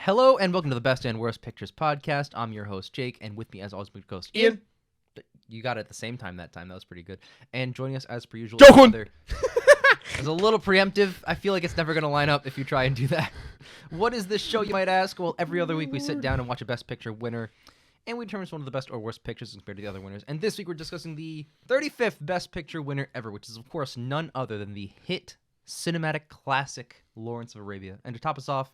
Hello and welcome to the Best and Worst Pictures podcast. I'm your host, Jake, and with me, as always, my co-host, Ian. You got it at the same time that time. That was pretty good. And joining us, as per usual, it was a little preemptive. I feel like it's never going to line up if you try and do that. What is this show, you might ask? Well, every other week we sit down and watch a Best Picture winner, and we determine one of the best or worst pictures compared to the other winners. And this week we're discussing the 35th Best Picture winner ever, which is, of course, none other than the hit cinematic classic Lawrence of Arabia. And to top us off,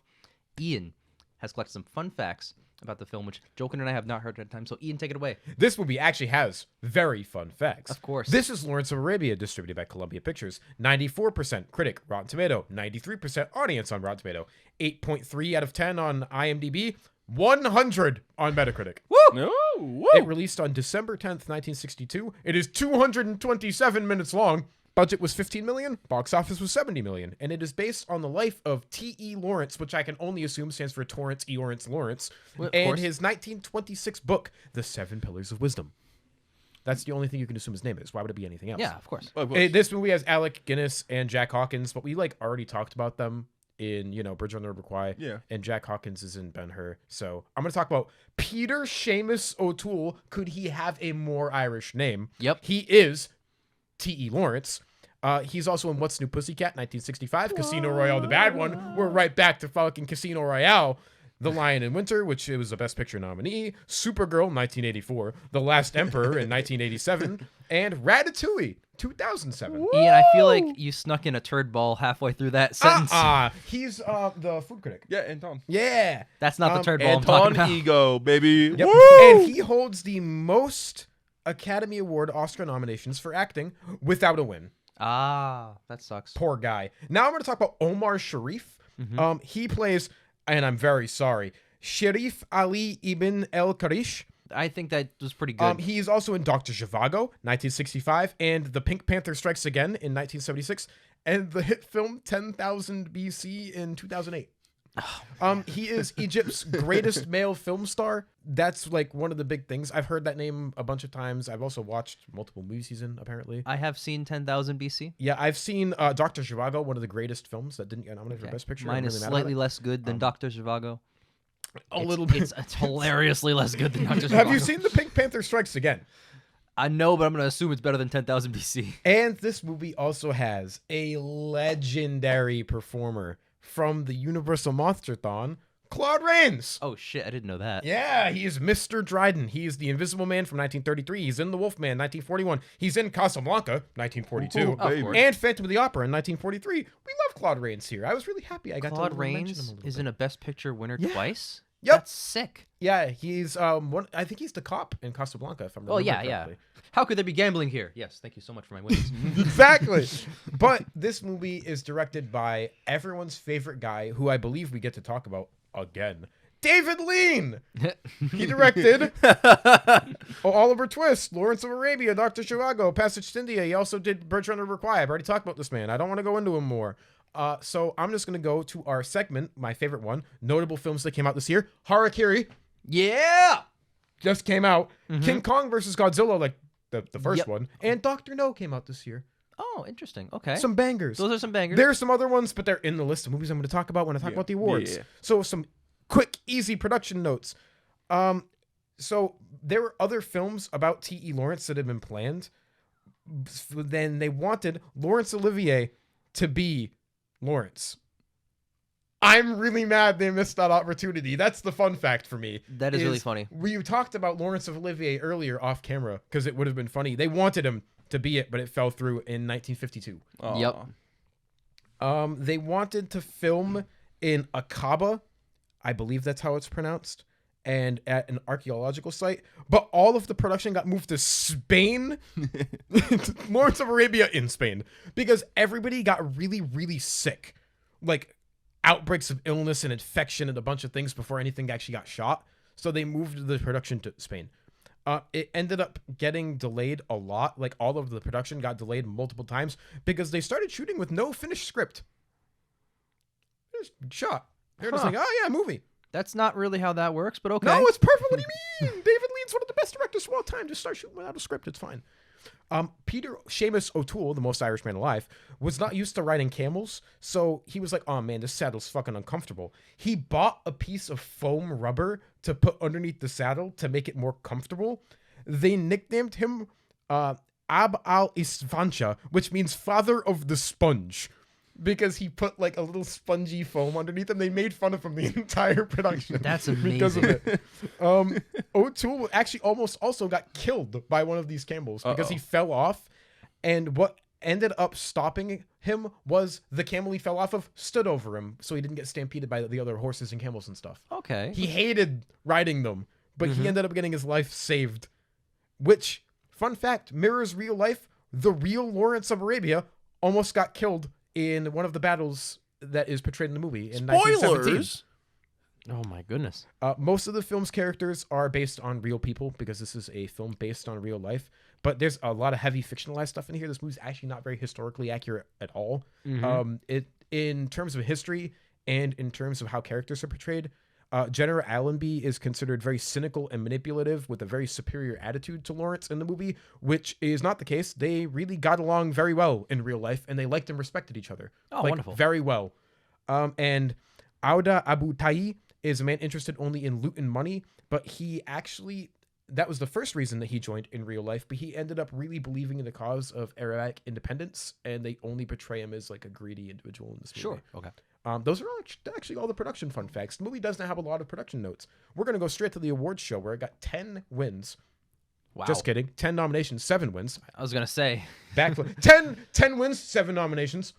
Ian has collected some fun facts about the film, which Joker and I have not heard at the time. So, Ian, take it away. This movie actually has very fun facts. Of course. This is Lawrence of Arabia, distributed by Columbia Pictures. 94% critic, Rotten Tomato. 93% audience on Rotten Tomato. 8.3 out of 10 on IMDb. 100 on Metacritic. Woo! No, woo! It released on December 10th, 1962. It is 227 minutes long. Budget was $15 million. Box office was $70 million. And it is based on the life of T.E. Lawrence, which I can only assume stands for Torrance E. Lawrence, Well, and his 1926 book, The Seven Pillars of Wisdom. That's the only thing you can assume his name is. Why would it be anything else? Yeah, of course. This movie has Alec Guinness and Jack Hawkins, but we already talked about them in, Bridge on the River Kwai. Yeah. And Jack Hawkins is in Ben-Hur. So I'm going to talk about Peter Seamus O'Toole. Could he have a more Irish name? Yep. He is T.E. Lawrence. He's also in What's New Pussycat, 1965, Casino Royale, the bad one. We're right back to fucking Casino Royale. The Lion in Winter, which was a Best Picture nominee. Supergirl, 1984. The Last Emperor in 1987. And Ratatouille, 2007. Ian, I feel like you snuck in a turd ball halfway through that sentence. He's the food critic. Yeah, Anton. Yeah. That's not the turd ball I'm talking Anton about. Ego, baby. Yep. Woo! And he holds the most Academy Award Oscar nominations for acting without a win. That sucks. Poor guy. Now I'm going to talk about Omar Sharif. He plays, and I'm very sorry, Sharif Ali Ibn El Karish. I think that was pretty good. He's also in Dr. Zhivago, 1965, and The Pink Panther Strikes Again in 1976, and the hit film 10,000 BC in 2008. He is Egypt's greatest male film star. That's one of the big things. I've heard that name a bunch of times. I've also watched multiple movies he's in, apparently. I have seen 10,000 BC. Yeah, I've seen Dr. Zhivago, one of the greatest films that didn't get nominated for Best Picture. Mine is slightly less good than Dr. Zhivago. A little bit. It's hilariously less good than Dr. Zhivago. Have you seen The Pink Panther Strikes Again? I know, but I'm going to assume it's better than 10,000 BC. And this movie also has a legendary performer from the Universal Monster-thon, Claude Rains. Oh, shit. I didn't know that. Yeah, he is Mr. Dryden. He is the Invisible Man from 1933. He's in The Wolfman, 1941. He's in Casablanca, 1942. Ooh, of course. And Phantom of the Opera in 1943. We love Claude Rains here. I was really happy I got Claude to mention him a Rains little is bit. in a Best Picture winner twice? Yep. That's sick. Yeah, he's I think he's the cop in Casablanca, if I'm remembering correctly. How could there be gambling here? Yes, thank you so much for my winnings. Exactly. But this movie is directed by everyone's favorite guy, who I believe we get to talk about again, David Lean. He directed Oliver Twist, Lawrence of Arabia, Dr. Zhivago, Passage to India. He also did Bridge on the River Kwai. I've already talked about this man. I don't want to go into him more. So I'm just going to go to our segment, my favorite one, notable films that came out this year. Harakiri. Yeah! Just came out. King Kong versus Godzilla, the first Yep. one. And Dr. No came out this year. Oh, interesting. Okay. Some bangers. Those are some bangers. There are some other ones, but they're in the list of movies I'm going to talk about when I talk about the awards. Yeah. So some quick, easy production notes. So there were other films about T.E. Lawrence that had been planned. Then they wanted Laurence Olivier to be Lawrence. I'm really mad they missed that opportunity. That's the fun fact for me. That is really funny. We talked about Laurence Olivier earlier off camera because it would have been funny. They wanted him to be it, but it fell through in 1952. Yep. They wanted to film in Aqaba, I believe that's how it's pronounced, and at an archaeological site, but all of the production got moved to Spain. Lawrence of Arabia in Spain, because everybody got really, really sick. Outbreaks of illness and infection and a bunch of things before anything actually got shot. So they moved the production to Spain. It ended up getting delayed a lot. All of the production got delayed multiple times because they started shooting with no finished script. Just shot. They're just oh yeah, movie. That's not really how that works, but okay. No, it's perfect. What do you mean? David Lean's one of the best directors of all time. Just start shooting without a script. It's fine. Peter Seamus O'Toole, the most Irish man alive, was not used to riding camels, so he was like, oh man, this saddle's fucking uncomfortable. He bought a piece of foam rubber to put underneath the saddle to make it more comfortable. They nicknamed him Ab al-Isfancha, which means father of the sponge, because he put like a little spongy foam underneath him. They made fun of him the entire production. That's amazing. Because of it. O'Toole actually almost also got killed by one of these camels because he fell off, and what ended up stopping him was the camel he fell off of stood over him, so he didn't get stampeded by the other horses and camels and stuff. Okay. He hated riding them, but he ended up getting his life saved, which, fun fact, mirrors real life. The real Lawrence of Arabia almost got killed in one of the battles that is portrayed in the movie in 1917. Oh my goodness. Most of the film's characters are based on real people because this is a film based on real life, but there's a lot of heavy fictionalized stuff in here. This movie's actually not very historically accurate at all. It in terms of history and in terms of how characters are portrayed, General Allenby is considered very cynical and manipulative with a very superior attitude to Lawrence in the movie, which is not the case. They really got along very well in real life, and they liked and respected each other. Oh, wonderful. Very well. And Auda Abu Tai is a man interested only in loot and money, but he actually, that was the first reason that he joined in real life, but he ended up really believing in the cause of Arabic independence, and they only portray him as like a greedy individual in this movie. Sure. Okay. Those are actually all the production fun facts. The movie doesn't have a lot of production notes. We're going to go straight to the awards show where it got 10 wins. Wow. Just kidding. 10 nominations, 7 wins. I was going to say. Backflip. 10 wins, 7 nominations.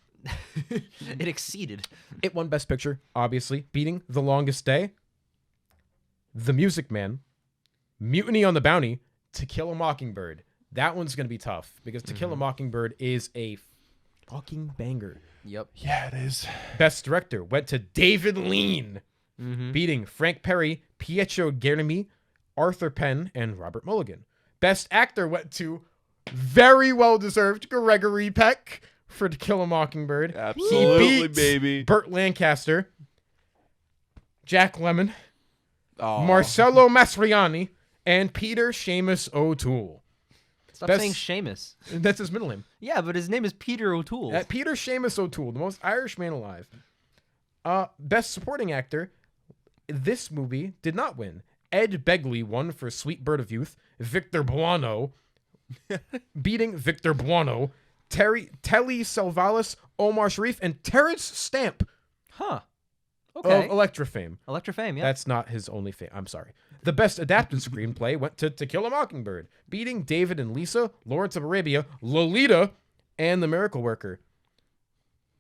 It exceeded. It won Best Picture, obviously, beating The Longest Day, The Music Man, Mutiny on the Bounty, To Kill a Mockingbird. That one's going to be tough because To Kill a Mockingbird is a fucking banger. Yep. Yeah, it is. Best Director went to David Lean, beating Frank Perry, Pietro Geremi, Arthur Penn, and Robert Mulligan. Best Actor went to very well-deserved Gregory Peck for To Kill a Mockingbird. Absolutely, He beat baby. Burt Lancaster, Jack Lemmon, Oh. Marcello Mastroianni, and Peter Seamus O'Toole. Stop saying Seamus. That's his middle name. Yeah, but his name is Peter O'Toole. Peter Seamus O'Toole, the most Irish man alive. Best Supporting Actor, this movie did not win. Ed Begley won for Sweet Bird of Youth. Victor Buono, beating Victor Buono, Telly Savalas, Omar Sharif, and Terrence Stamp Huh. Okay. of Electra fame. Electra fame, yeah. That's not his only fame. I'm sorry. The Best Adapted Screenplay went to Kill a Mockingbird, beating David and Lisa, Lawrence of Arabia, Lolita, and The Miracle Worker.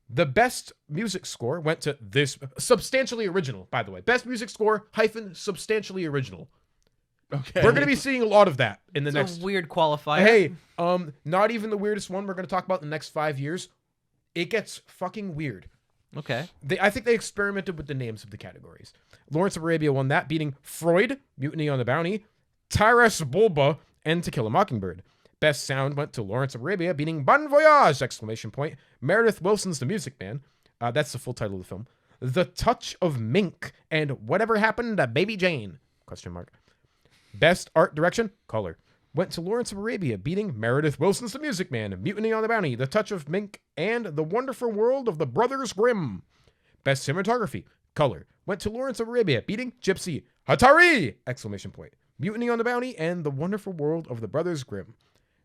The Best Music Score went to this, substantially original, by the way. Best Music Score - substantially original. Okay. We're going to be seeing a lot of that in the It's next. a weird qualifier. Hey, not even the weirdest one we're going to talk about in the next 5 years. It gets fucking weird. Okay. I think they experimented with the names of the categories. Lawrence of Arabia won that, beating Freud, Mutiny on the Bounty, Taras Bulba, and To Kill a Mockingbird. Best Sound went to Lawrence of Arabia, beating Bon Voyage! Meredith Willson's The Music Man. That's the full title of the film. The Touch of Mink, and Whatever Happened to Baby Jane? ? Best Art Direction, Color, went to Lawrence of Arabia, beating Meredith Willson's The Music Man, Mutiny on the Bounty, The Touch of Mink, and The Wonderful World of the Brothers Grimm. Best Cinematography, Color, went to Lawrence of Arabia, beating Gypsy, Hatari! Mutiny on the Bounty, and The Wonderful World of the Brothers Grimm.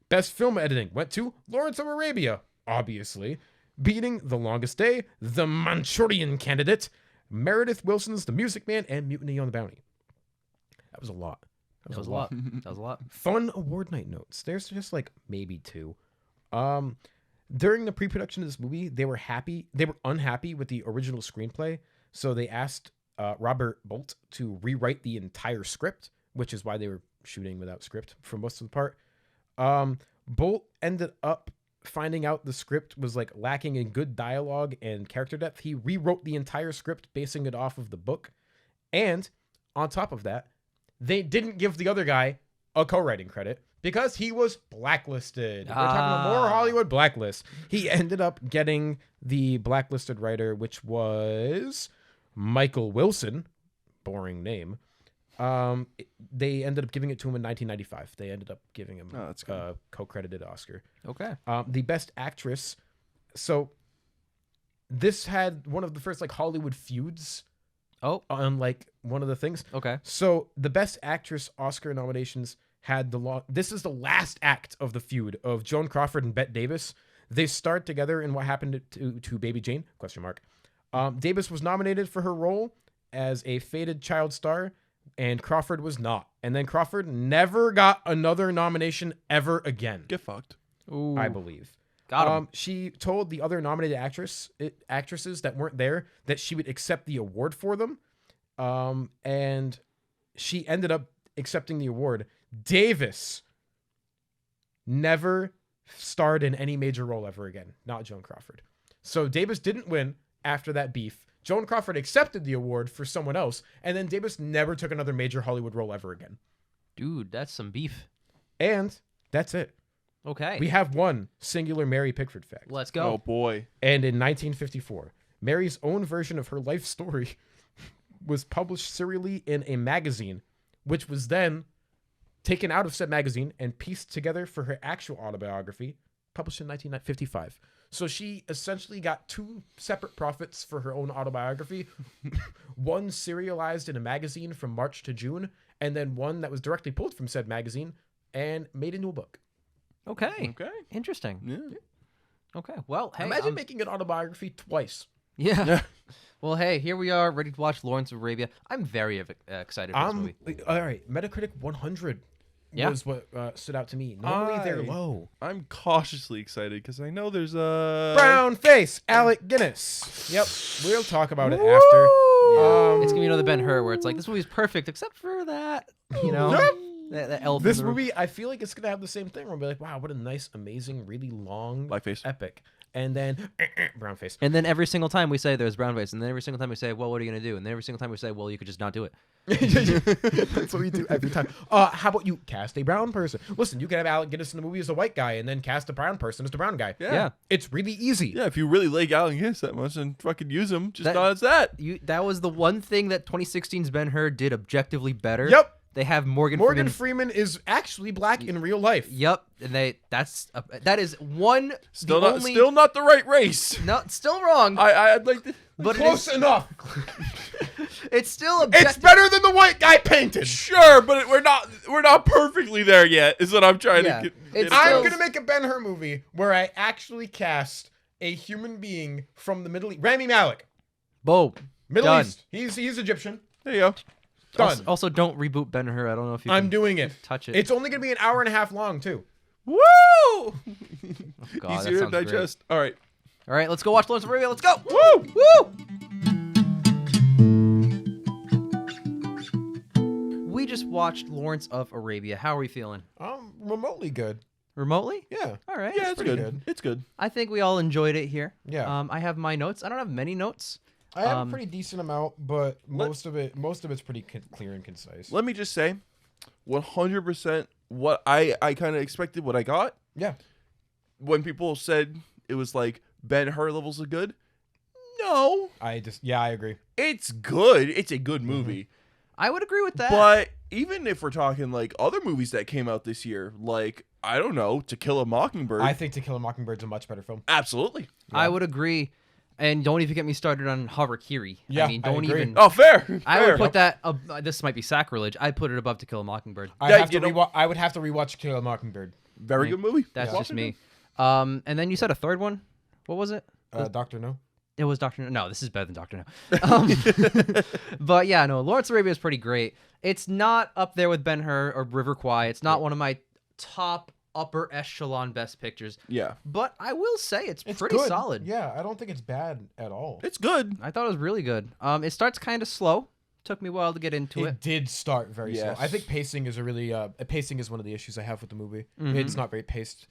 Best Film Editing went to Lawrence of Arabia, obviously, beating The Longest Day, The Manchurian Candidate, Meredith Willson's The Music Man, and Mutiny on the Bounty. That was a lot. That was a lot. That was a lot. Fun award night notes. There's just like maybe 2. During the pre-production of this movie, they were unhappy with the original screenplay, so they asked Robert Bolt to rewrite the entire script, which is why they were shooting without script for most of the part. Bolt ended up finding out the script was like lacking in good dialogue and character depth. He rewrote the entire script basing it off of the book, and on top of that, they didn't give the other guy a co-writing credit because he was blacklisted. We're talking about more Hollywood blacklist. He ended up getting the blacklisted writer, which was Michael Wilson, boring name, They ended up giving it to him in 1995. They ended up giving him Oh, that's good. a co-credited Oscar. Okay. The best actress. So this had one of the first like Hollywood feuds Oh, on like one of the things. okay. So the best actress Oscar nominations had this is the last act of the feud of Joan Crawford and Bette Davis. They starred together in What Happened to Baby Jane? ? Davis was nominated for her role as a fated child star, and Crawford was not. And then Crawford never got another nomination ever again, Get fucked. Ooh, I believe. got him. She told the other nominated actresses that weren't there that she would accept the award for them. And she ended up accepting the award. Davis never starred in any major role ever again, not Joan Crawford. So Davis didn't win after that beef. Joan Crawford accepted the award for someone else, and then Davis never took another major Hollywood role ever again. Dude, that's some beef. And that's it. Okay. We have one singular Mary Pickford fact. Let's Oh go. boy. And in 1954, Mary's own version of her life story was published serially in a magazine, which was then taken out of said magazine and pieced together for her actual autobiography, published in 1955. So she essentially got two separate profits for her own autobiography. One serialized in a magazine from March to June, and then one that was directly pulled from said magazine and made into a book. Okay. Okay. Interesting. Yeah. Okay. Well, hey. Imagine making an autobiography twice. Yeah. Well, hey, here we are, ready to watch Lawrence of Arabia. I'm very excited for this movie. All right, Metacritic 100 Yeah. was what stood out to me. Normally they're I- low. I'm cautiously excited because I know there's a Brown face, Alec Guinness. Yep, we'll talk about it after. It's gonna be another Ben-Hur where it's like this movie's perfect except for that, you know, that elf. This in the room. movie, I feel like it's gonna have the same thing. We'll be like, wow, what a nice, amazing, really long, Blackface. epic, and then brown face. And then every single time we say there's brown face, and then every single time we say, well, what are you gonna do? And then every single time we say, well, you could just not do it. That's what we do every time. How about you cast a brown person? Listen, you can have Alec Guinness in the movie as a white guy, and then cast a brown person as the brown guy. Yeah. Yeah. It's really easy. Yeah, if you really like Alan Guinness that much, then fucking use him. Just That- not as that. That was the one thing that 2016's Ben-Hur did objectively better. Yep. They have Morgan Morgan Freeman. Freeman is actually black in real life. Yep, and that is one. Still the not, only, still not the right race. no, still wrong. I'd like to. but Close enough. it's still It's objective. better than the white guy painted. Sure, but we're not perfectly there yet. Is what I'm trying Yeah. to get. It's get still- I'm gonna make a Ben-Hur movie where I actually cast a human being from the Middle East. Rami Malek, Boom. Middle Done. East. He's Egyptian. There you go. Done. Also, don't reboot Ben-Hur. I don't know if you. I'm can doing it. touch it. It's only gonna be an hour and a half long too. Woo! God, that Easier to sounds great. digest. All right. All right, let's go watch Lawrence of Arabia. Let's go. Woo! Woo! We just watched Lawrence of Arabia. How are we feeling? Remotely good. Remotely? Yeah. All right. Yeah, it's pretty good. good. It's good. I think we all enjoyed it here. Yeah. I have my notes. I don't have many notes. I have a pretty decent amount, but most of it's pretty clear and concise. Let me just say, 100% what I kind of expected. What I got Yeah. when people said it was like Ben-Hur levels of good. No, I agree. it's good. It's a good movie. I would agree with that. But even if we're talking like other movies that came out this year, like I don't know, To Kill a Mockingbird. I think To Kill a Mockingbird's a much better film. Absolutely. I would agree. And don't even get me started on Harakiri. Yeah, I mean, I don't agree. even. Oh, fair. I fair. would put that. This might be sacrilege. I'd put it above To Kill a Mockingbird. I would have to rewatch To Kill a Mockingbird. Very good movie. That's Yeah. just me. And then you said a third one. What was it? Doctor No. It was Doctor No. No, this is better than Doctor No. But yeah, no, Lawrence of Arabia is pretty great. It's not up there with Ben-Hur or River Kwai. It's not one of my top upper echelon best pictures. Yeah. But I will say it's It's pretty good. solid. Yeah, I don't think it's bad at all. It's good. I thought it was really good. It starts kind of slow. Took me a while to get into It it. did start very slow. Yes. I think pacing is a really pacing is one of the issues I have with the movie. Mm-hmm. It's not very paced.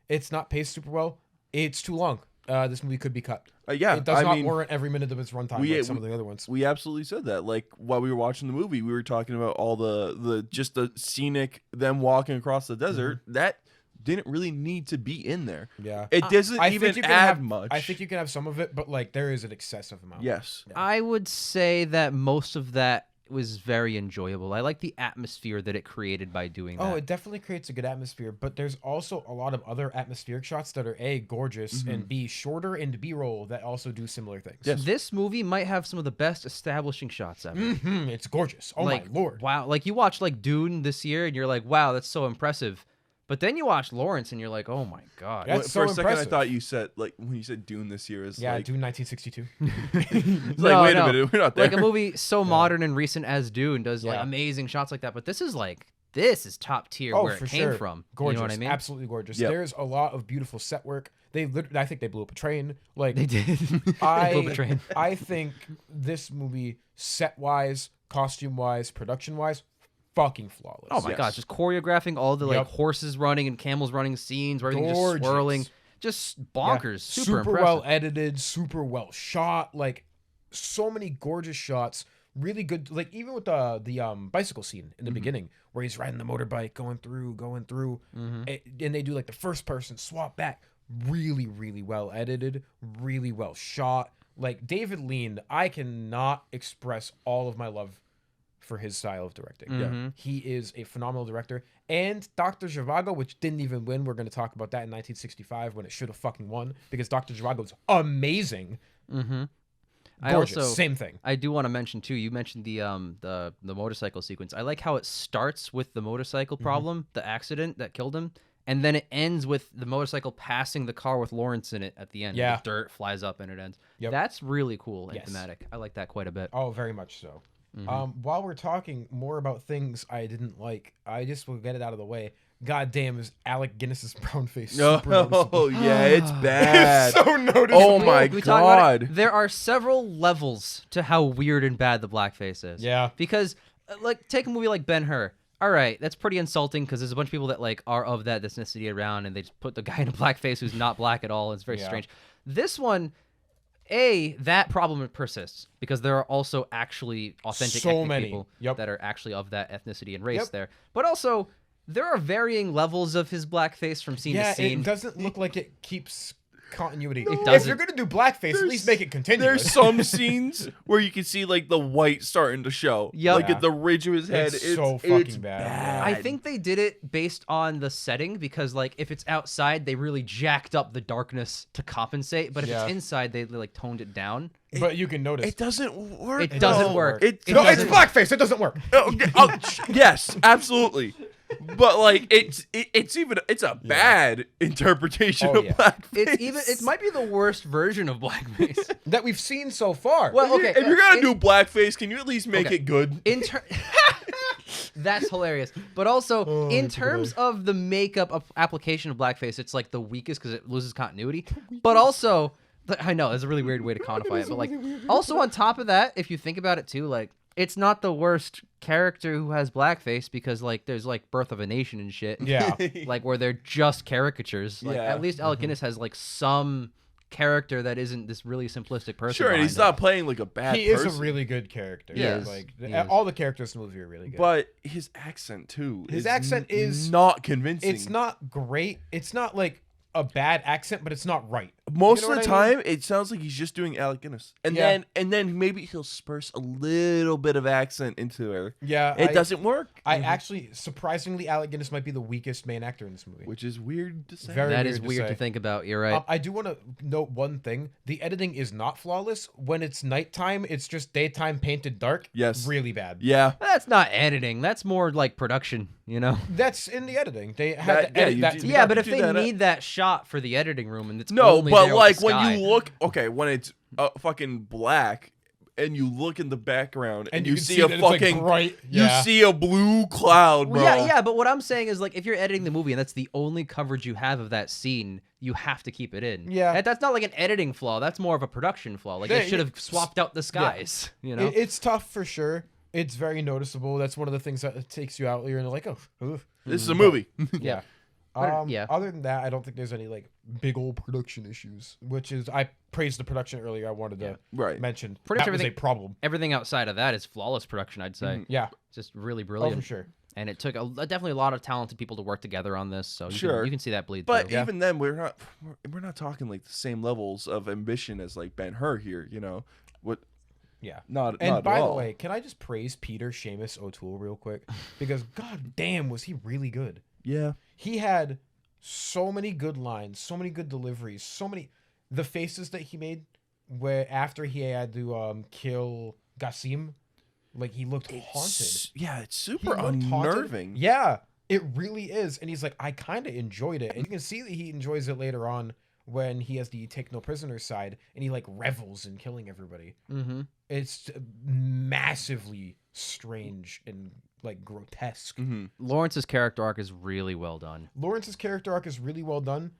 It's not paced super well. It's too long. This movie could be cut. Yeah. It does I not mean, warrant every minute of its runtime like some of the other ones. we absolutely said that. Like while we were watching the movie, we were talking about all the just the scenic them walking across the desert. That didn't really need to be in there. Yeah. It doesn't I even think you can add have much. I think you can have some of it, but like there is an excessive amount. Yes. I would say that most of that was very enjoyable. I like the atmosphere that it created by doing that. Oh, it definitely creates a good atmosphere, but there's also a lot of other atmospheric shots that are A, gorgeous, and B, shorter and B-roll that also do similar things. Yes. This movie might have some of the best establishing shots ever. It's gorgeous. Oh Like, my lord. wow. Like, you watch, like, Dune this year, and you're like, wow, that's so impressive. But then you watch Lawrence, and you're like, oh my god. That's For so a second, I impressive. thought you said, like, when you said Dune this year is Yeah, like, Dune 1962. it's No, like, wait no. a minute, we're not there. Like, a movie so modern and recent as Dune does, like, Yeah. amazing shots like that. But this is, like, this is top tier where for it came sure. from. Gorgeous. You know what I mean? Absolutely gorgeous. Yep. There's a lot of beautiful set work. I think they blew up a train. Like, They did. They blew up a train. I think this movie, set-wise, costume-wise, production-wise, fucking flawless. Oh my Yes. god, just choreographing all the like Yep. horses running and camels running scenes where everything's just Gorgeous. swirling. Just bonkers. Yeah. Super impressive. well edited, super well shot. Like, so many gorgeous shots. Really good. Like, even with the bicycle scene in the beginning where he's riding the motorbike, going through, and they do like the first person swap back. Really, really well edited. Really well shot. Like, David Lean, I cannot express all of my love for his style of directing. Mm-hmm. He is a phenomenal director. And Dr. Zhivago, which didn't even win, we're going to talk about that in 1965 when it should have fucking won, because Dr. Zhivago is amazing. Mm-hmm. I Gorgeous. also Same thing. I do want to mention too. You mentioned the motorcycle sequence. I like how it starts with the motorcycle problem, the accident that killed him, and then it ends with the motorcycle passing the car with Lawrence in it at the end. Yeah. The dirt flies up and it ends. Yep. That's really cool and Yes. thematic. I like that quite a bit. Oh, very much so. Mm-hmm. While we're talking more about things I didn't like, I just will get it out of the way. God damn, is Alec Guinness's brown face super noticeable? Oh, yeah, it's bad. It's so noticeable. Oh my We talk about it. god. There are several levels to how weird and bad the blackface is. Yeah. Because, like, take a movie like Ben-Hur. All right, that's pretty insulting because there's a bunch of people that like are of that ethnicity around, and they just put the guy in a blackface who's not black at all. It's very Yeah. strange. This one, that problem persists because there are also actually authentic So ethnic many. people Yep. that are actually of that ethnicity and race Yep. there. But also, there are varying levels of his blackface from scene Yeah, to scene. it doesn't look like it keeps continuity. If doesn't. you're going to do blackface, at least make it continuous. There's some scenes where you can see like the white starting to show. Yep. Like Yeah. at the ridge of his head. It's so fucking bad. I think they did it based on the setting because, like, if it's outside, they really jacked up the darkness to compensate. But if Yeah. it's inside, they like toned it down. But you can notice. It doesn't work. It doesn't work. It No, it's doesn't- blackface. It doesn't work. Okay, yes, absolutely. But like it's a bad interpretation Oh, of yeah. blackface. It might be the worst version of blackface. That we've seen so far. Well, okay, If you're gonna in- do blackface, can you at least make Okay. it good? That's hilarious. But also, Oh, in it's terms of the makeup of application of blackface, it's like the weakest because it loses continuity. But also, I know it's a really weird way to quantify it. But like, also on top of that, if you think about it too, like, it's not the worst character who has blackface because like there's like Birth of a Nation and shit. Yeah. Like where they're just caricatures. Like Yeah. at least Alec Guinness has like some character that isn't this really simplistic person. Sure, and he's behind not playing like a bad He person. is a really good character. He is. Like, He is. all the characters in the movie are really good. But his accent too. His accent is- not convincing. it's not great. It's not like a bad accent, but it's not right. Most You know of the what I mean? time, it sounds like he's just doing Alec Guinness, and Yeah. then maybe he'll spurse a little bit of accent into her. Yeah. It doesn't work. I actually, surprisingly, Alec Guinness might be the weakest main actor in this movie. Which is weird to say. Very That weird is to weird to say. think about. You're right. I do want to note one thing. The editing is not flawless. When it's nighttime, it's just daytime painted dark. Yes. Really bad. Yeah. That's not editing. That's more like production, you know? That's in the editing. They had That- to edit you that do- to be Yeah, dark. but if do they that, need that shot for the editing room and it's No, only but there with like the when sky, you look, okay, when it's fucking black and you look in the background and, you can see a that it's, like, fucking bright. you Yeah. see a blue cloud, bro. Well, yeah, but what I'm saying is like if you're editing the movie and that's the only coverage you have of that scene, you have to keep it in. Yeah. That's not like an editing flaw. That's more of a production flaw. Like they Yeah, should have swapped out the skies. You know? It's tough for sure. It's very noticeable. That's one of the things that takes you out. You're like, oh, ugh. This is a movie. Yeah. But, yeah. Other than that, I don't think there's any like big old production issues. Which is, I praised the production earlier. I wanted to Right. mention Pretty much that was a everything- problem. Everything outside of that is flawless production, I'd say. Yeah. Just really Oh, brilliant. for sure. And it took definitely a lot of talented people to work together on this. So Sure. you can see that bleed But through. even then, we're not talking like the same levels of ambition as like Ben-Hur here. You know what? Yeah. Not And at by the all. way, can I just praise Peter Seamus O'Toole real quick? Because god damn, was he really good. Yeah. He had so many good lines, so many good deliveries, so many the faces that he made where after he had to kill Gassim, like he looked haunted. Yeah, it's He super looked haunted. unnerving. Yeah, it really is. And he's like, I kind of enjoyed it. And you can see that he enjoys it later on when he has the take no prisoners side and he like revels in killing everybody. Mm-hmm. It's massively strange and like grotesque. Mm-hmm. Lawrence's character arc is really well done. Lawrence's character arc is really well done.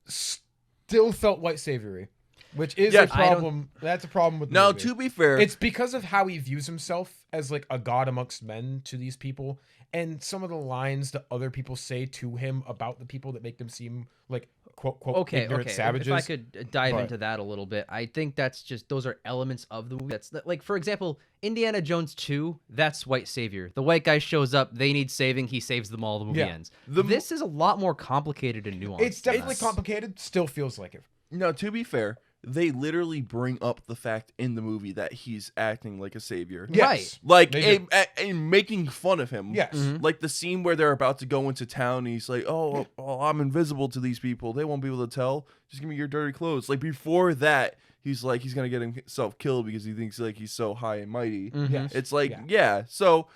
Still felt white saviory, which is Yeah, a problem. That's a problem with the Now, movie. to be fair, It's because of how he views himself as like a god amongst men to these people, and some of the lines that other people say to him about the people that make them seem like quote ignorant savages. If I could dive but- into that a little bit, I think that's just those are elements of the movie. That's like, for example, Indiana Jones 2. That's white savior. The white guy shows up. They need saving. He saves them all. The movie Yeah. ends. This is a lot more complicated and nuanced. It's than definitely that. complicated. Still feels like it. no, to be fair, they literally bring up the fact in the movie that he's acting like a savior. Yes, Right. Like, they do. and making fun of him. Yes. Mhm. Like the scene where they're about to go into town and he's like, oh, I'm invisible to these people. They won't be able to tell. Just give me your dirty clothes. Like before that, he's like, he's going to get himself killed because he thinks like he's so high and mighty. Mhm. Yes. It's like, Yeah. yeah. So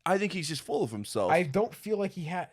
I think he's just full of himself. I don't feel like he had.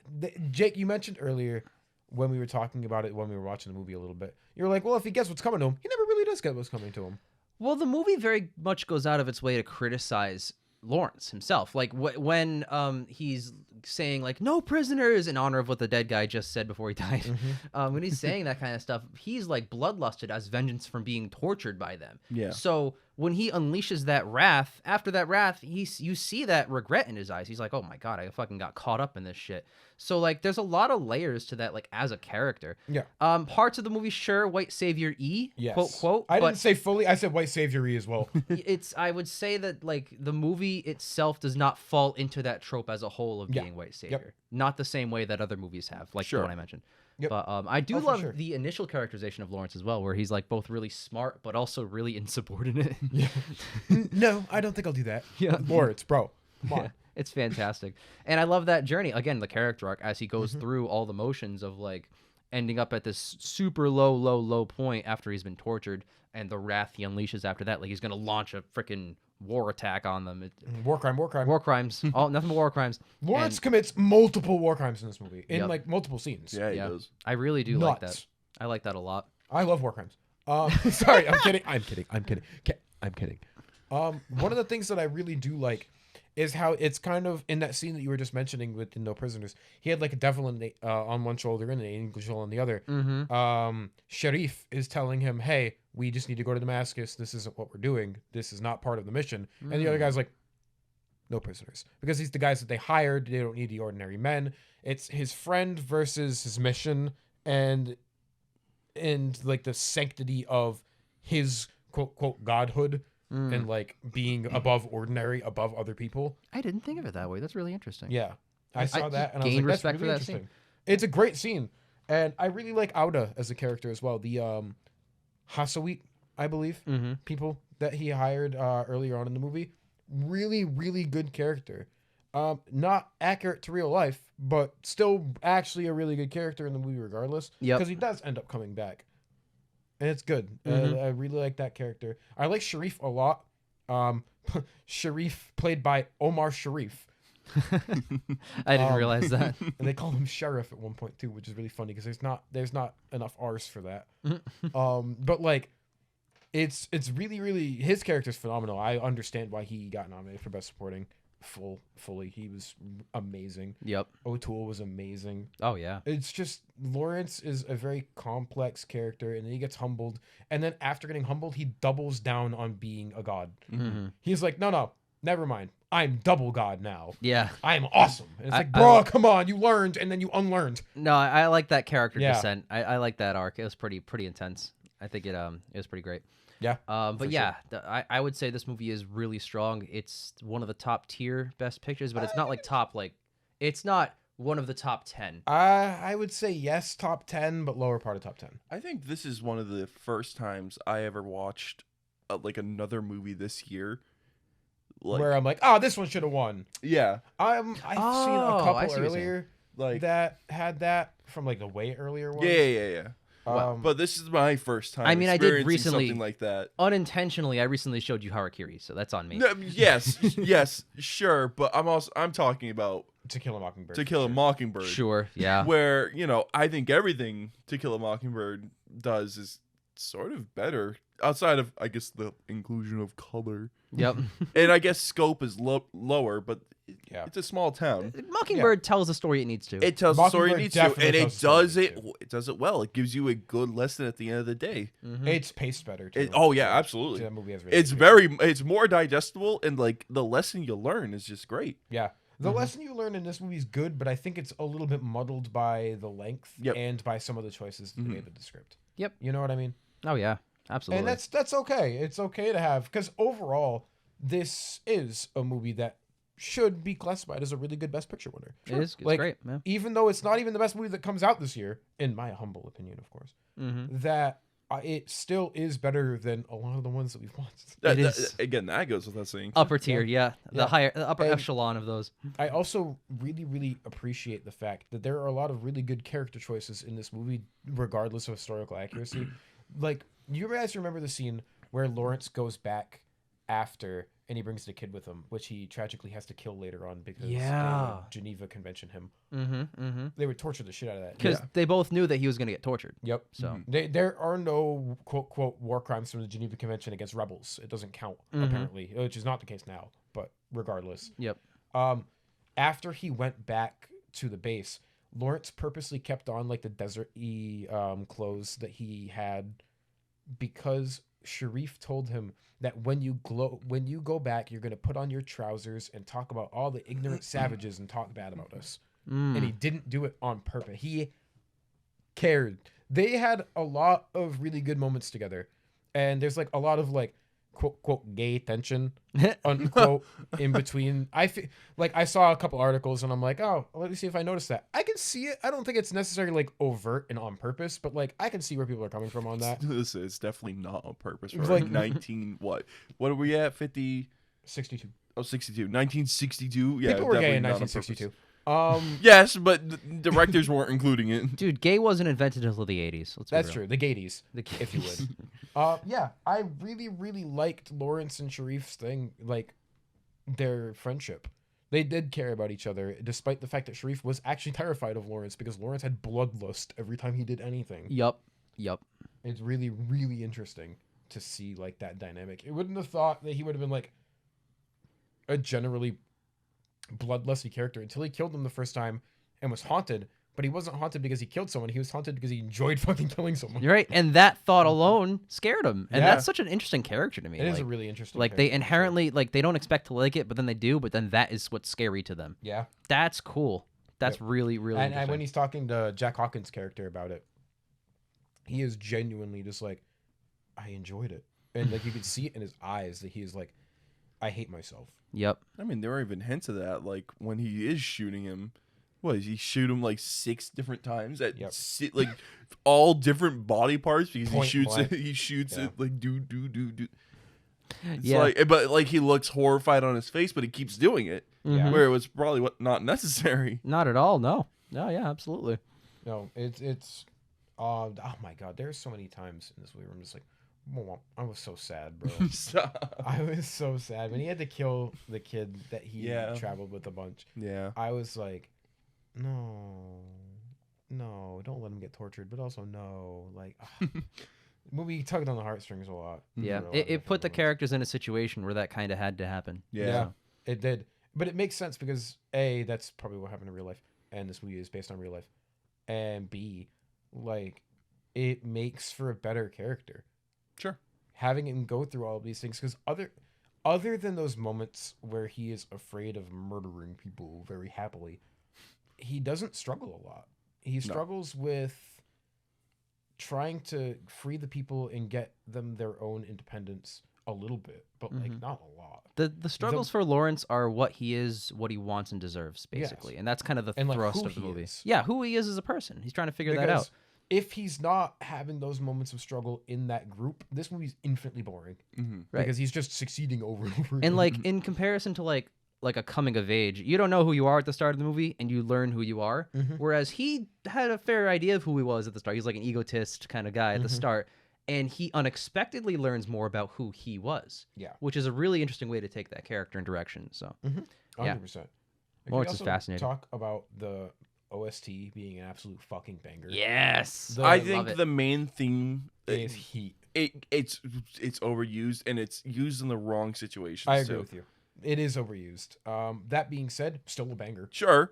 Jake, you mentioned earlier when we were talking about it when we were watching the movie a little bit. You were like, well, if he gets what's coming to him, he never really does get what's coming to him. Well, the movie very much goes out of its way to criticize Lawrence himself. Like when he's saying like no prisoners in honor of what the dead guy just said before he died. Mm-hmm. When he's saying that kind of stuff, he's like bloodlusted as vengeance from being tortured by them. Yeah. So when he unleashes that wrath, after that wrath, you see that regret in his eyes. He's like, oh my god, I fucking got caught up in this shit. So like there's a lot of layers to that, like as a character. Yeah. Parts of the movie, sure, white savior Yes. quote, I but didn't say fully. I said white saviory as well. I would say that like the movie itself does not fall into that trope as a whole of Yeah. being white savior. Not the same way that other movies have, like Sure. the one I mentioned. Yep. But I do Oh, for love sure. the initial characterization of Lawrence as well, where he's like both really smart but also really insubordinate. No, I don't think I'll do that. Yeah. Lawrence, bro, come on. Yeah, it's fantastic. And I love that journey. Again, the character arc as he goes Mm-hmm. through all the motions of like ending up at this super low point after he's been tortured, and the wrath he unleashes after that. Like he's gonna launch a freaking war attack on them. War crime. War crimes. Nothing but war crimes. Lawrence And- commits multiple war crimes in this movie, in Yep. like multiple scenes. Yeah, he Yeah. does. I really do like Nuts. that. I like that a lot. I love war crimes. Sorry, I'm kidding. I'm kidding. I'm kidding. One of the things that I really do like is how it's kind of in that scene that you were just mentioning with the No Prisoners. He had like a devil on one shoulder and an angel on the other. Mm-hmm. Sharif is telling him, "Hey, we just need to go to Damascus. This isn't what we're doing. This is not part of the mission." And the other guy's like, "No prisoners," because he's the guys that they hired. They don't need the ordinary men. It's his friend versus his mission, and like the sanctity of his quote godhood and like being above ordinary, above other people. I didn't think of it that way. That's really interesting. Yeah, I saw that and I was gained like, that's respect really for that scene. interesting. It's a great scene, and I really like Auda as a character as well. The Hasawit, I believe, Mm-hmm. people that he hired earlier on in the movie, really good character. Not accurate to real life, but still actually a really good character in the movie regardless. Yep. Because he does end up coming back. And it's good. Mhm. I really like that character. I like Sharif a lot. Sharif played by Omar Sharif. I didn't Um, realize that. And they call him Sheriff at one point too, which is really funny because there's not enough R's for that. But like it's really his character's phenomenal. I understand why he got nominated for Best Supporting fully. He was amazing. Yep. O'Toole was amazing. Oh yeah. It's just Lawrence is a very complex character, and then he gets humbled, and then after getting humbled, he doubles down on being a god. Mm-hmm. He's like, no, never mind. I'm double god now. Yeah. I'm awesome. And it's I- like, I bro, lo- come on, you learned and then you unlearned. No, I like that character Yeah. descent. I like that arc. It was pretty intense. I think it was pretty great. Yeah. But for yeah, I would say this movie is really strong. It's one of the top tier best pictures, but it's not like top like it's not one of the top 10. I would say yes, top 10, but lower part of top 10. I think this is one of the first times I ever watched like another movie this year. Like, where I'm like, oh, this one should have won. yeah, I've seen a Oh, I couple see what you're saying. earlier like that had that from like the way earlier ones. yeah. Wow. But this is my first time. I mean, I did experiencing recently- something like that. Unintentionally, I recently showed you Harakiri, so that's on me. No, yes, sure. But I'm talking about To Kill a Mockingbird. To Kill a Mockingbird. Sure, yeah. Where, I think everything To Kill a Mockingbird does is sort of better outside of, I guess, the inclusion of color. Yep. And I guess scope is lower, but Yeah. it's a small town. Mockingbird tells the story it needs to. It tells the story it Mockingbird needs to, definitely and tells it the story does it it. needs It does it well. It gives you a good lesson at the end of the day. Mhm. It's paced better too. Oh yeah, absolutely. That movie has really It's good it's more digestible, and like the lesson you learn is just great. Yeah. The Mhm. lesson you learn in this movie is good, but I think it's a little bit muddled by the length Yep. and by some of the choices they Mhm. made with the script. Yep. You know what I mean? Oh yeah, absolutely. And that's okay. It's okay to have, because overall, this is a movie that should be classified as a really good Best Picture winner. It is. It's Like, great. Yeah. Even though it's not even the best movie that comes out this year, in my humble opinion, of course, Mm-hmm. that it still is better than a lot of the ones that we've watched. It is. Again, that goes without saying. Upper tier, yeah. Yeah. The upper And- echelon of those. I also really, really appreciate the fact that there are a lot of really good character choices in this movie, regardless of historical accuracy. Like, you guys remember the scene where Lawrence goes back after and he brings the kid with him, which he tragically has to kill later on because Yeah. the Geneva Convention him. Mm-hmm. Mm-hmm. They would torture the shit out of that. Because they both knew that he was going to get tortured. Yep. So. There are no quote quote war crimes from the Geneva Convention against rebels. It doesn't count Mhm. apparently, which is not the case now. But regardless, Yep. after he went back to the base, Lawrence purposely kept on like the desert-y clothes that he had because Sharif told him that when you go back, you're gonna put on your trousers and talk about all the ignorant savages and talk bad about us. Mm. And he didn't do it on purpose. He cared. They had a lot of really good moments together, and there's like a lot of like quote quote gay tension unquote in between. I saw a couple articles and I'm like, oh, let me see if I noticed that. I can see it. I don't think it's necessarily like overt and on purpose, but like I can see where people are coming from on that. This is definitely not on purpose. For Like- like 19, what are we at? 50? 62. Oh, 62. 1962. Yeah, People were gay definitely in not on 1962. purpose. Yes, Yes, but the directors weren't including it. Dude, gay wasn't invented until the 80s. Let's be that's real. true. The gaities, The if you would. Yeah, I really, really liked Lawrence and Sharif's thing, like their friendship. They did care about each other, despite the fact that Sharif was actually terrified of Lawrence because Lawrence had bloodlust every time he did anything. Yup. It's really, really interesting to see like that dynamic. It wouldn't have thought that he would have been like a generally bloodlusty character until he killed him the first time and was haunted. But he wasn't haunted because he killed someone. He was haunted because he enjoyed fucking killing someone. You're right. And that thought alone scared him. And Yeah. that's such an interesting character to me. It is like, a really interesting. like they character, for sure. inherently like they don't expect to like it, but then they do, but then that is what's scary to them. Yeah. That's cool. That's really, really And interesting. when he's talking to Jack Hawkins' character about it, he is genuinely just like, I enjoyed it. And like you could see it in his eyes that he is like, I hate myself. Yep. I mean, there are even hints of that. Like when he is shooting him, what does he shoot him like 6 different times at Yep. like all different body parts because Point he shoots blank. it. He shoots Yeah. it like do. It's Yeah. like, but like he looks horrified on his face, but he keeps doing it. Yeah. Where it was probably not necessary. Not at all. No. No. Yeah. Absolutely. No, it's oh my god, there's so many times in this movie where I'm just like, "Whoa," I was so sad, bro. Stop. I was so sad when he had to kill the kid that he Yeah. traveled with a bunch. Yeah. I was like, no, don't let him get tortured, but also no, like, movie tugged on the heartstrings a lot. Yeah. for a lot of It put different the moments. characters in a situation where that kind of had to happen. Yeah. It did, but it makes sense because A, that's probably what happened in real life, and this movie is based on real life, and B, like, it makes for a better character. Sure. Having him go through all of these things, because other than those moments where he is afraid of murdering people very happily, he doesn't struggle a lot. He struggles with trying to free the people and get them their own independence a little bit, but like not a lot. The struggles for Lawrence are what he is, what he wants and deserves, basically. Yes. And that's kind of the And, like, thrust who of the he movie. is. Yeah, who he is as a person. He's trying to figure that out. if he's not having those moments of struggle in that group, this movie's infinitely boring Right. because he's just succeeding over and over again. And like in comparison to like a coming of age, you don't know who you are at the start of the movie, and you learn who you are. Whereas he had a fair idea of who he was at the start. He's like an egotist kind of guy at the start, and he unexpectedly learns more about who he was. Yeah. Which is a really interesting way to take that character and direction. So 100%. Lawrence is fascinating. Talk about the OST being an absolute fucking banger. yes, I love think it. the main theme Is heat. it's overused and it's used in the wrong situations. I agree too. with you. It is overused. That being said, still a banger. Sure,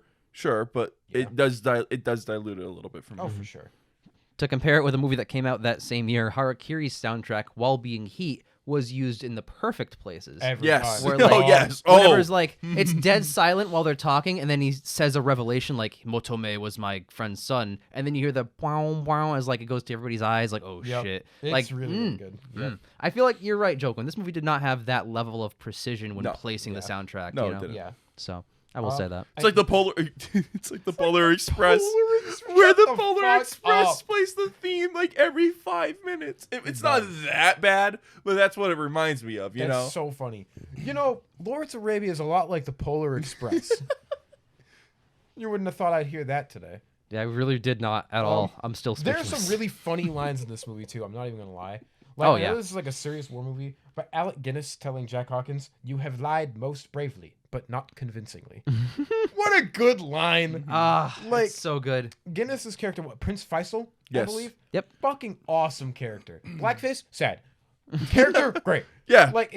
but Yeah. it does dilute it a little bit for me. Oh, for sure. To compare it with a movie that came out that same year, Harakiri's soundtrack, while being heat, was used in the perfect places. Every Yes. time. Where, like, Oh yes. Whenever Oh. it's like it's dead silent while they're talking, and then he says a revelation like "Motome was my friend's son," and then you hear the "wow wow" as like it goes to everybody's eyes, like "Oh Yep. shit!" It's like really good. Yep. I feel like you're right, Joken. This movie did not have that level of precision when No. placing the Yeah. soundtrack. No, you it know? didn't. Yeah. So I will say that. It's like the Polar. It's like the Polar Express, Express. where Shut the the Polar fuck Express up. plays the theme like every 5 minutes. It's not that bad, but that's what it reminds me of. You That's know. so funny. You know, Lawrence Arabia is a lot like the Polar Express. You wouldn't have thought I'd hear that today. Yeah, I really did not at all. I'm still There speechless. are some really funny lines in this movie too. I'm not even gonna lie. Like, Oh, I know yeah. this is like a serious war movie, but Alec Guinness telling Jack Hawkins, "You have lied most bravely, but not convincingly." What a good line! like so good. Guinness's character, what, Prince Faisal, I Yes. believe. Yep. Fucking awesome character. Blackface, sad. Character, great. Yeah. Like,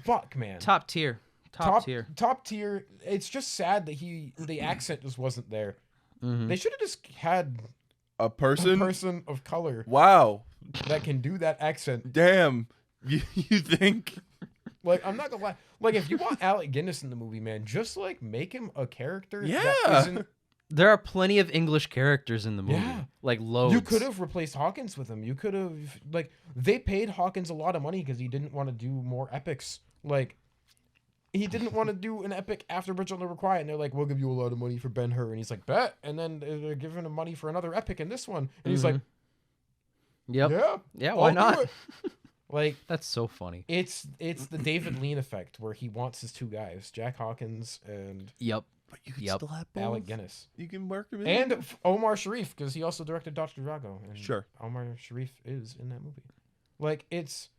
fuck, man. Top tier. Top tier. Top tier. It's just sad that the accent just wasn't there. They should have just had A a person. person of color Wow. that can do that accent. Damn. You think? Like, I'm not gonna lie. Like, if you want Alec Guinness in the movie, man, just like make him a character that Yeah. isn't. There are plenty of English characters in the movie. Yeah. Like loads. You could have replaced Hawkins with him. You could have, like, they paid Hawkins a lot of money because he didn't want to do more epics. Like, he didn't want to do an epic after Bridge on the River Kwai, and they're like, "We'll give you a lot of money for Ben-Hur," and he's like, "Bet." And then they're giving him money for another epic in this one, and he's like, Yep. "Yeah, Yeah, I'll why do not? it." Like, That's so funny. it's the David Lean effect where he wants his two guys, Jack Hawkins and Yep. But you can Yep. still have both. Alec Guinness. You can work them in. And Omar Sharif, because he also directed Dr. Drago. And Sure. Omar Sharif is in that movie. Like, it's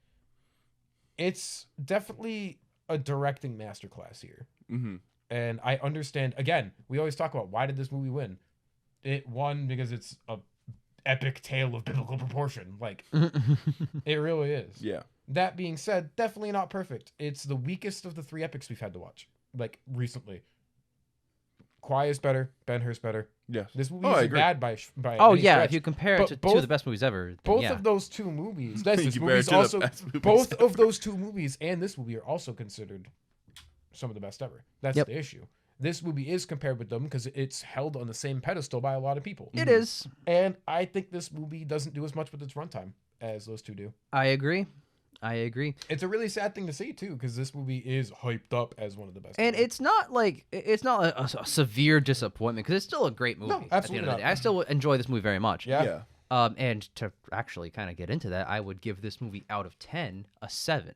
definitely a directing masterclass here. Mm-hmm. And I understand, again, we always talk about why did this movie win? It won because it's a epic tale of biblical proportion. Like, it really is. Yeah. That being said, definitely not perfect. It's the weakest of the three epics we've had to watch, like, recently. Kwai is better. Ben-Hur's better. Yes. This movie Oh, I isn't agree. bad by Oh any yeah, stretch. if you compare it But to two both- of the best movies ever, then Both yeah. of those two movies. This You compare it movie's to the also best movies both ever. of those two movies and this movie are also considered some of the best ever. That's Yep. the issue. This movie is compared with them because it's held on the same pedestal by a lot of people. It is. And I think this movie doesn't do as much with its runtime as those two do. I agree. It's a really sad thing to see too, because this movie is hyped up as one of the best. And ever. it's not like it's not a severe disappointment because it's still a great movie. No, at the absolutely end of the not. day. I still enjoy this movie very much. Yeah. And to actually kind of get into that, I would give this movie out of 10 a 7.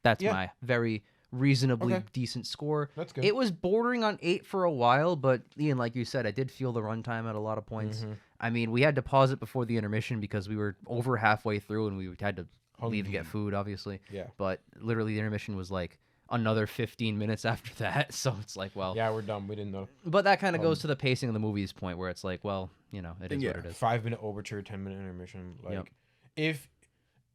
That's Yeah. my very reasonably Okay. decent score. That's good. It was bordering on 8 for a while, but Ian, like you said, I did feel the runtime at a lot of points. Mm-hmm. I mean, we had to pause it before the intermission because we were over halfway through and we had to leave and get food, obviously. Yeah. But literally, the intermission was like another 15 minutes after that. So it's like, well, Yeah, we're dumb. We didn't know. but that kind of goes to the pacing of the movie's point where it's like, well, it is Yeah. what it is. 5-minute overture, 10-minute intermission. Like, Yep.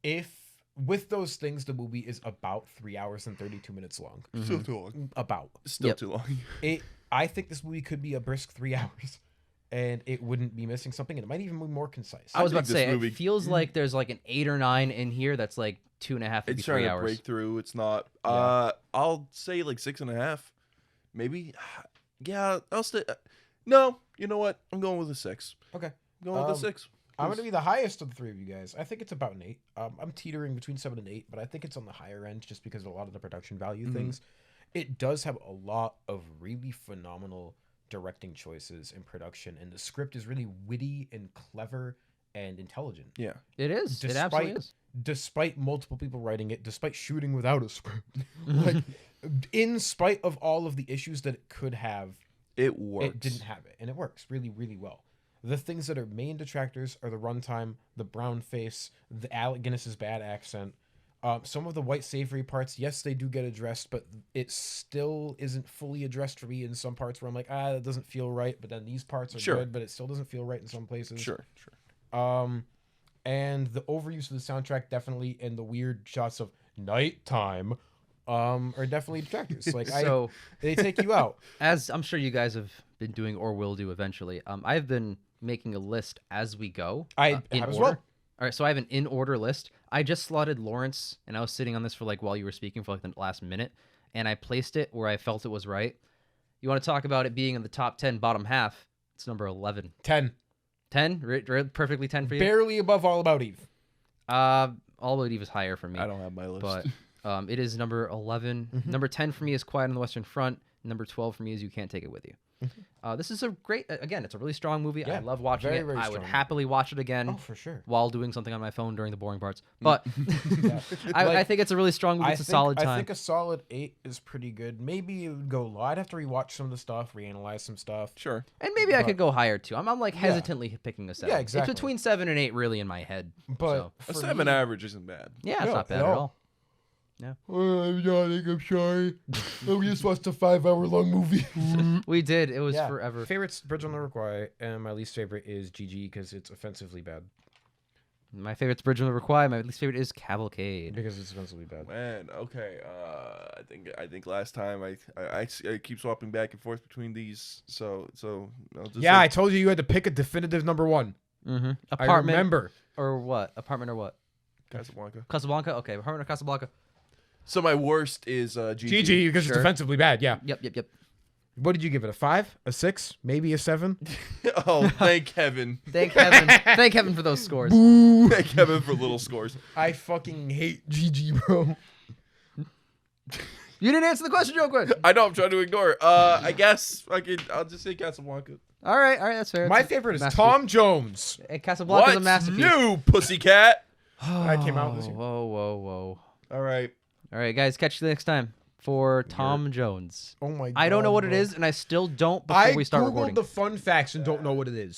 if with those things, the movie is about 3 hours and 32 minutes long. Still too long. About Still Yep. too long. I think this movie could be a brisk 3 hours, and it wouldn't be missing something, and it might even be more concise. I was I about to think say, this movie- it feels like there's like an 8 or 9 in here that's like 2.5, maybe It's trying 3 to hours. break through. It's not. Yeah. I'll say like 6.5, maybe. Yeah, I'll stay. No, you know what? I'm going with a 6. Okay. I'm going with a 6. I'm going to be the highest of the three of you guys. I think it's about an 8. I'm teetering between 7 and 8, but I think it's on the higher end just because of a lot of the production value things. It does have a lot of really phenomenal directing choices and production, and the script is really witty and clever and intelligent. Yeah. It is. It absolutely is. Despite multiple people writing it, despite shooting without a script, like in spite of all of the issues that it could have, It works. it didn't have it, and it works really, really well. The things that are main detractors are the runtime, the brown face, the Alec Guinness's bad accent. Some of the white savory parts, yes, they do get addressed, but it still isn't fully addressed for me in some parts where I'm like, that doesn't feel right. But then these parts are good, but it still doesn't feel right in some places. Sure. And the overuse of the soundtrack definitely, and the weird shots of nighttime, are definitely detractors. Like So they take you out. as I'm sure you guys have been doing or will do eventually, I've been making a list as we go. I in have as order. well. All right, so I have an in order list. I just slotted Lawrence, and I was sitting on this for like while you were speaking for like the last minute, and I placed it where I felt it was right. You want to talk about it being in the top 10, bottom half? It's number 11. 10. 10, perfectly 10 for you. Barely above All About Eve. All About Eve is higher for me. I don't have my list. But it is number 11. Mm-hmm. Number 10 for me is Quiet on the Western Front. Number 12 for me is You Can't Take It With You. This is a great, again, it's a really strong movie. Yeah, I love watching very, it. very I would strong. happily watch it again. Oh, for sure. While doing something on my phone during the boring parts. But Yeah. I think it's a really strong movie. It's a solid time. I think a solid 8 is pretty good. Maybe it would go low. I'd have to rewatch some of the stuff, reanalyze some stuff. Sure. And maybe I could go higher too. I'm like hesitantly picking a 7. Yeah, exactly. It's between 7 and 8 really in my head. But so. A for 7 me- average isn't bad. Yeah, it's No, not bad at at all. all. Yeah. I'm yawning. I'm sorry. We just watched a 5-hour-long movie. We did. It was Yeah. forever. Favorite's Bridge on the River, and my least favorite is GG because it's offensively bad. My favorite's Bridge on the River. My least favorite is Cavalcade. Because it's offensively bad. Man, okay. I think last time I keep swapping back and forth between these. So I'll just Yeah, I told you had to pick a definitive number one. Mm-hmm. I Apartment remember. or what? Apartment or what? Casablanca. Casablanca? Okay, Apartment or Casablanca? So my worst is GG. GG because Sure. it's defensively bad. Yeah. Yep. What did you give it? A 5? A 6? Maybe a 7? Oh, thank heaven. Thank heaven. Thank heaven for those scores. Thank heaven for little scores. I fucking hate GG, bro. You didn't answer the question real quick. I know I'm trying to ignore it. I guess I'll just say Casablanca. All right, that's fair. My It's a favorite is masterpiece. Tom Jones. And Casablanca's a What's masterpiece. new, pussycat? That came out this year. Whoa. All right. All right, guys, catch you next time for Tom Jones. Oh my god. I don't know what it bro. is, and I still don't before I we start googled recording. the fun facts and don't know what it is.